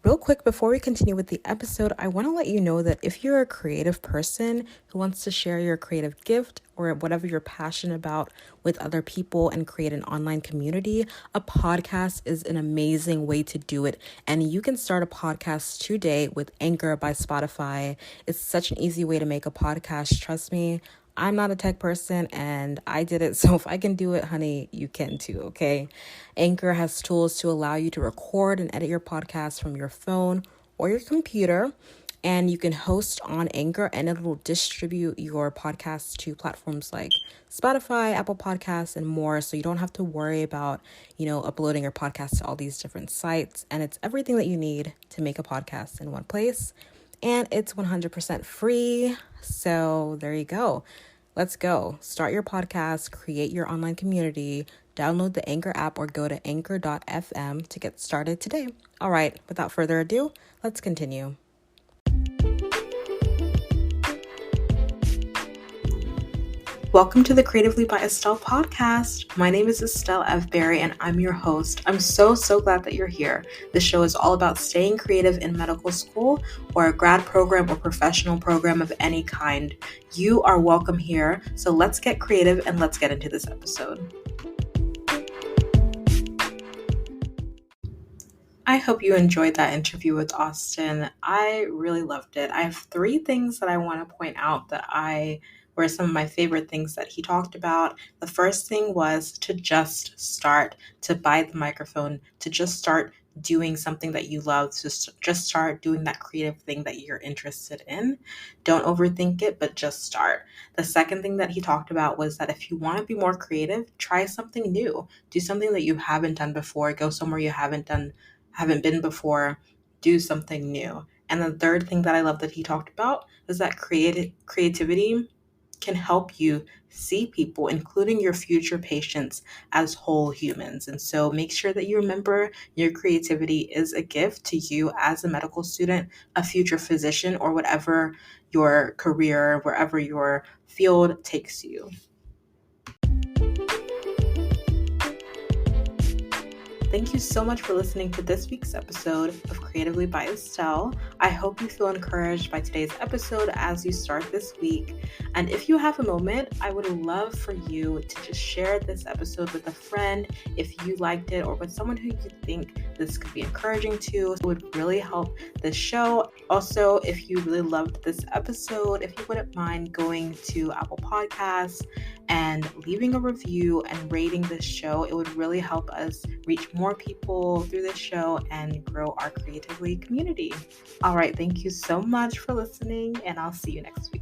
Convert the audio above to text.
Real quick, before we continue with the episode, I want to let you know that if you're a creative person who wants to share your creative gift or whatever you're passionate about with other people and create an online community, a podcast is an amazing way to do it. And you can start a podcast today with Anchor by Spotify. It's such an easy way to make a podcast. Trust me. I'm not a tech person and I did it. So if I can do it, honey, you can too, okay? Anchor has tools to allow you to record and edit your podcast from your phone or your computer. And you can host on Anchor and it will distribute your podcast to platforms like Spotify, Apple Podcasts, and more. So you don't have to worry about, uploading your podcast to all these different sites. And it's everything that you need to make a podcast in one place. And it's 100% free. So there you go. Let's go. Start your podcast, create your online community, download the Anchor app or go to anchor.fm to get started today. All right, without further ado, let's continue. Welcome to the Creatively by Estelle podcast. My name is Estelle F. Berry and I'm your host. I'm so glad that you're here. This show is all about staying creative in medical school or a grad program or professional program of any kind. You are welcome here. So let's get creative and let's get into this episode. I hope you enjoyed that interview with Austin. I really loved it. I have 3 things that I want to point out that were some of my favorite things that he talked about. The first thing was to just start, to buy the microphone, to just start doing something that you love, just start doing that creative thing that you're interested in. Don't overthink it, but just start. The second thing that he talked about was that if you want to be more creative, try something new. Do something that you haven't done before. Go somewhere you haven't been before. Do something new. And the third thing that I love that he talked about is that creativity can help you see people, including your future patients, as whole humans. And so make sure that you remember your creativity is a gift to you as a medical student, a future physician, or whatever your career, wherever your field takes you. Thank you so much for listening to this week's episode of Creatively by Estelle. I hope you feel encouraged by today's episode as you start this week. And if you have a moment, I would love for you to just share this episode with a friend if you liked it or with someone who you think this could be encouraging to. It would really help the show. Also, if you really loved this episode, if you wouldn't mind going to Apple Podcasts and leaving a review and rating this show, it would really help us reach more people through this show and grow our Creatively community. All right, thank you so much for listening, and I'll see you next week.